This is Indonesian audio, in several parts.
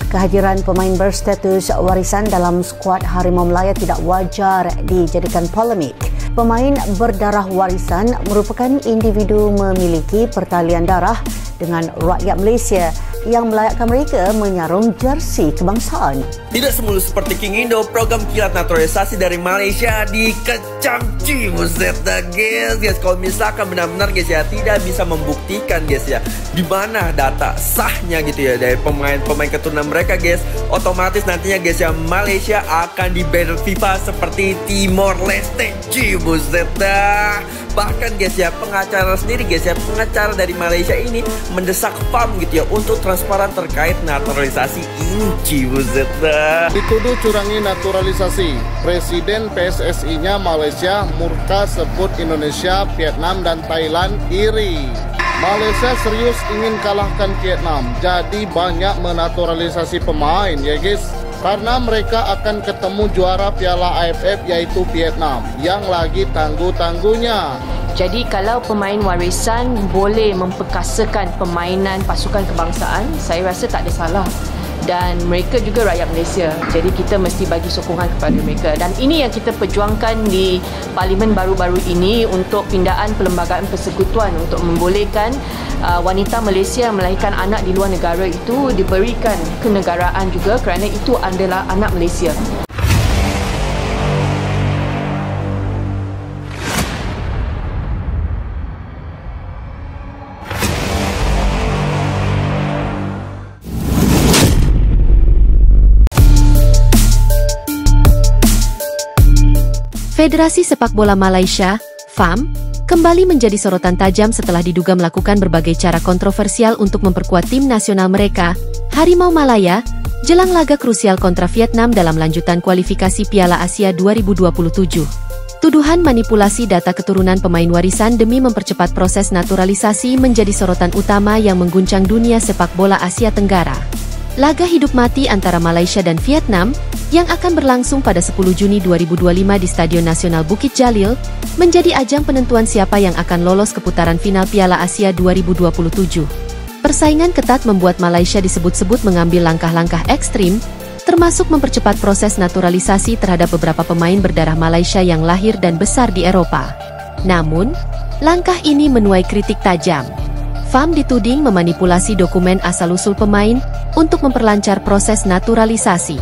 kehadiran pemain berstatus warisan dalam skuad Harimau Melaya tidak wajar dijadikan polemik. Pemain berdarah warisan merupakan individu memiliki pertalian darah dengan rakyat Malaysia yang melayakkan mereka menyarung jersey kebangsaan. Tidak semulus seperti King Indo, program kilat naturalisasi dari Malaysia dikecam buset dah guys. Kalau misalkan benar-benar guys ya tidak bisa membuktikan guys ya di mana data sahnya gitu ya dari pemain keturunan mereka guys, otomatis nantinya guys ya Malaysia akan di-ban FIFA seperti Timor Leste. Buset dah. Bahkan guys ya pengacara sendiri guys ya, pengacara dari Malaysia ini mendesak FAM gitu ya untuk transparan terkait naturalisasi ini. Buset dah. Dituduh curangi naturalisasi. Presiden PSSI-nya Malaysia murka sebut Indonesia, Vietnam dan Thailand iri. Malaysia serius ingin kalahkan Vietnam, jadi banyak menaturalisasi pemain ya guys. Karena mereka akan ketemu juara Piala AFF yaitu Vietnam yang lagi tangguh-tangguhnya. Jadi kalau pemain warisan boleh memperkasakan permainan pasukan kebangsaan, saya rasa tak ada salah. Dan mereka juga rakyat Malaysia. Jadi kita mesti bagi sokongan kepada mereka. Dan ini yang kita perjuangkan di parlimen baru-baru ini untuk pindaan perlembagaan persekutuan untuk membolehkan wanita Malaysia yang melahirkan anak di luar negara itu diberikan kenegaraan juga kerana itu adalah anak Malaysia. Federasi Sepak Bola Malaysia, FAM, kembali menjadi sorotan tajam setelah diduga melakukan berbagai cara kontroversial untuk memperkuat tim nasional mereka, Harimau Malaya, jelang laga krusial kontra Vietnam dalam lanjutan kualifikasi Piala Asia 2027. Tuduhan manipulasi data keturunan pemain warisan demi mempercepat proses naturalisasi menjadi sorotan utama yang mengguncang dunia sepak bola Asia Tenggara. Laga hidup mati antara Malaysia dan Vietnam yang akan berlangsung pada 10 Juni 2025 di Stadion Nasional Bukit Jalil menjadi ajang penentuan siapa yang akan lolos ke putaran final Piala Asia 2027. Persaingan ketat membuat Malaysia disebut-sebut mengambil langkah-langkah ekstrim, termasuk mempercepat proses naturalisasi terhadap beberapa pemain berdarah Malaysia yang lahir dan besar di Eropa. Namun, langkah ini menuai kritik tajam. FAM dituding memanipulasi dokumen asal-usul pemain untuk memperlancar proses naturalisasi.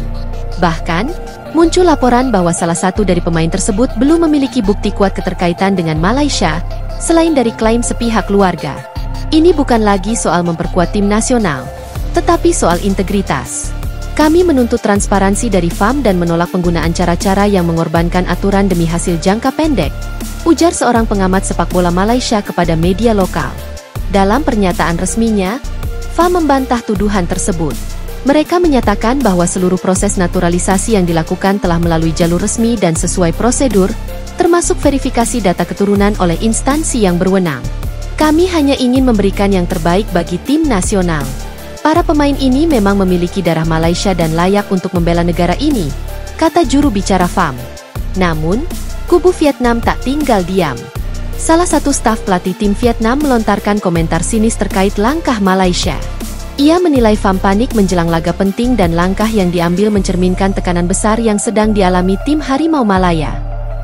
Bahkan, muncul laporan bahwa salah satu dari pemain tersebut belum memiliki bukti kuat keterkaitan dengan Malaysia, selain dari klaim sepihak keluarga. Ini bukan lagi soal memperkuat tim nasional, tetapi soal integritas. Kami menuntut transparansi dari FAM dan menolak penggunaan cara-cara yang mengorbankan aturan demi hasil jangka pendek, ujar seorang pengamat sepak bola Malaysia kepada media lokal. Dalam pernyataan resminya, FAM membantah tuduhan tersebut. Mereka menyatakan bahwa seluruh proses naturalisasi yang dilakukan telah melalui jalur resmi dan sesuai prosedur, termasuk verifikasi data keturunan oleh instansi yang berwenang. Kami hanya ingin memberikan yang terbaik bagi tim nasional. Para pemain ini memang memiliki darah Malaysia dan layak untuk membela negara ini, kata juru bicara FAM. Namun, kubu Vietnam tak tinggal diam. Salah satu staf pelatih tim Vietnam melontarkan komentar sinis terkait langkah Malaysia. Ia menilai FAM panik menjelang laga penting dan langkah yang diambil mencerminkan tekanan besar yang sedang dialami tim Harimau Malaya.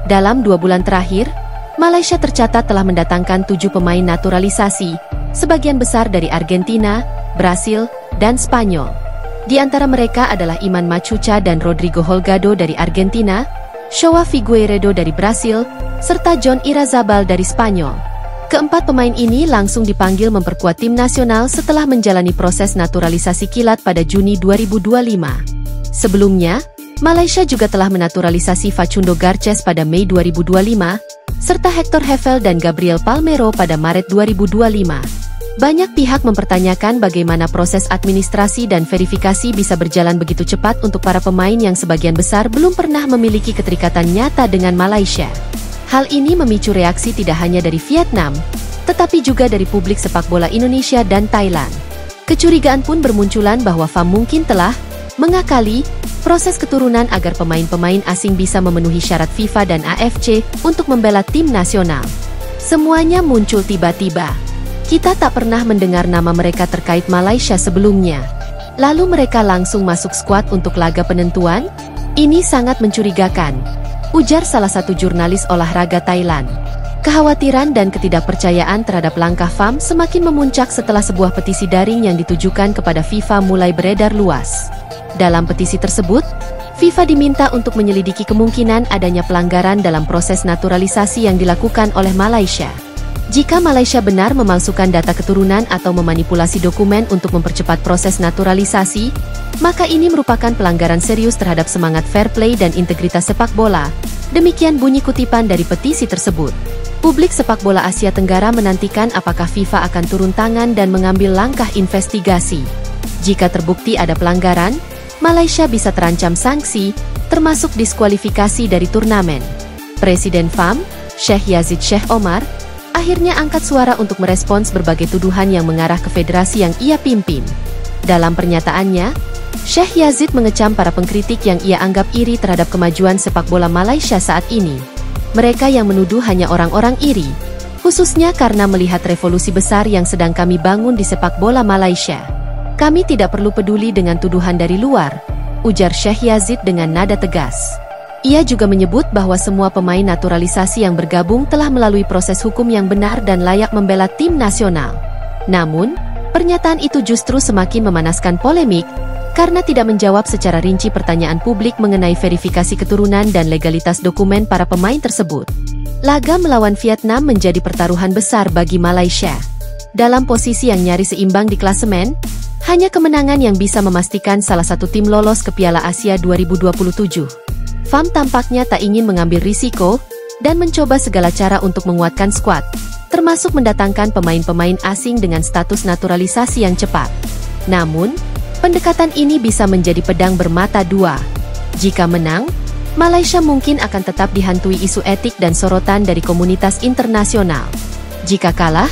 Dalam 2 bulan terakhir, Malaysia tercatat telah mendatangkan 7 pemain naturalisasi, sebagian besar dari Argentina, Brasil, dan Spanyol. Di antara mereka adalah Iman Machuca dan Rodrigo Holgado dari Argentina, Joao Figueiredo dari Brasil, serta John Irazabal dari Spanyol. Keempat pemain ini langsung dipanggil memperkuat tim nasional setelah menjalani proses naturalisasi kilat pada Juni 2025. Sebelumnya, Malaysia juga telah menaturalisasi Facundo Garces pada Mei 2025, serta Hector Hevel dan Gabriel Palmero pada Maret 2025. Banyak pihak mempertanyakan bagaimana proses administrasi dan verifikasi bisa berjalan begitu cepat untuk para pemain yang sebagian besar belum pernah memiliki keterikatan nyata dengan Malaysia. Hal ini memicu reaksi tidak hanya dari Vietnam, tetapi juga dari publik sepak bola Indonesia dan Thailand. Kecurigaan pun bermunculan bahwa FAM mungkin telah mengakali proses keturunan agar pemain-pemain asing bisa memenuhi syarat FIFA dan AFC untuk membela tim nasional. Semuanya muncul tiba-tiba. Kita tak pernah mendengar nama mereka terkait Malaysia sebelumnya. lalu mereka langsung masuk skuad untuk laga penentuan? Ini sangat mencurigakan, ujar salah satu jurnalis olahraga Thailand. Kekhawatiran dan ketidakpercayaan terhadap langkah FAM semakin memuncak setelah sebuah petisi daring yang ditujukan kepada FIFA mulai beredar luas. Dalam petisi tersebut, FIFA diminta untuk menyelidiki kemungkinan adanya pelanggaran dalam proses naturalisasi yang dilakukan oleh Malaysia. Jika Malaysia benar memalsukan data keturunan atau memanipulasi dokumen untuk mempercepat proses naturalisasi, maka ini merupakan pelanggaran serius terhadap semangat fair play dan integritas sepak bola. Demikian bunyi kutipan dari petisi tersebut. Publik sepak bola Asia Tenggara menantikan apakah FIFA akan turun tangan dan mengambil langkah investigasi. Jika terbukti ada pelanggaran, Malaysia bisa terancam sanksi, termasuk diskualifikasi dari turnamen. Presiden FAM, Sheikh Yazid Sheikh Omar, akhirnya angkat suara untuk merespons berbagai tuduhan yang mengarah ke federasi yang ia pimpin. Dalam pernyataannya, Sheikh Yazid mengecam para pengkritik yang ia anggap iri terhadap kemajuan sepak bola Malaysia saat ini. Mereka yang menuduh hanya orang-orang iri, khususnya karena melihat revolusi besar yang sedang kami bangun di sepak bola Malaysia. Kami tidak perlu peduli dengan tuduhan dari luar, ujar Sheikh Yazid dengan nada tegas. Ia juga menyebut bahwa semua pemain naturalisasi yang bergabung telah melalui proses hukum yang benar dan layak membela tim nasional. Namun, pernyataan itu justru semakin memanaskan polemik, karena tidak menjawab secara rinci pertanyaan publik mengenai verifikasi keturunan dan legalitas dokumen para pemain tersebut. Laga melawan Vietnam menjadi pertaruhan besar bagi Malaysia. Dalam posisi yang nyaris seimbang di klasemen, hanya kemenangan yang bisa memastikan salah satu tim lolos ke Piala Asia 2027. FAM tampaknya tak ingin mengambil risiko dan mencoba segala cara untuk menguatkan skuad, termasuk mendatangkan pemain-pemain asing dengan status naturalisasi yang cepat. Namun, pendekatan ini bisa menjadi pedang bermata dua. Jika menang, Malaysia mungkin akan tetap dihantui isu etik dan sorotan dari komunitas internasional. Jika kalah,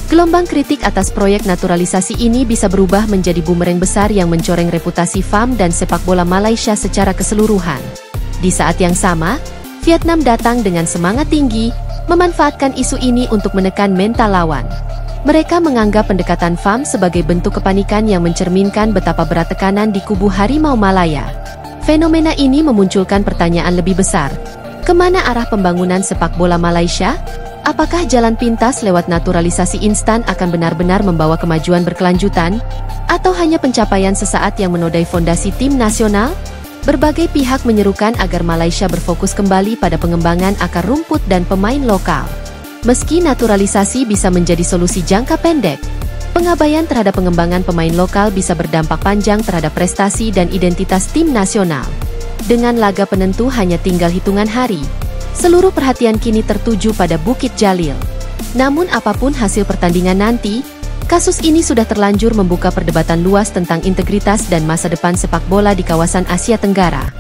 gelombang kritik atas proyek naturalisasi ini bisa berubah menjadi bumerang besar yang mencoreng reputasi FAM dan sepak bola Malaysia secara keseluruhan. Di saat yang sama, Vietnam datang dengan semangat tinggi, memanfaatkan isu ini untuk menekan mental lawan. Mereka menganggap pendekatan FAM sebagai bentuk kepanikan yang mencerminkan betapa berat tekanan di kubu Harimau Malaya. Fenomena ini memunculkan pertanyaan lebih besar. Kemana arah pembangunan sepak bola Malaysia? Apakah jalan pintas lewat naturalisasi instan akan benar-benar membawa kemajuan berkelanjutan? Atau hanya pencapaian sesaat yang menodai fondasi tim nasional? Berbagai pihak menyerukan agar Malaysia berfokus kembali pada pengembangan akar rumput dan pemain lokal. Meski naturalisasi bisa menjadi solusi jangka pendek, pengabaian terhadap pengembangan pemain lokal bisa berdampak panjang terhadap prestasi dan identitas tim nasional. Dengan laga penentu hanya tinggal hitungan hari, seluruh perhatian kini tertuju pada Bukit Jalil. Namun apapun hasil pertandingan nanti, kasus ini sudah terlanjur membuka perdebatan luas tentang integritas dan masa depan sepak bola di kawasan Asia Tenggara.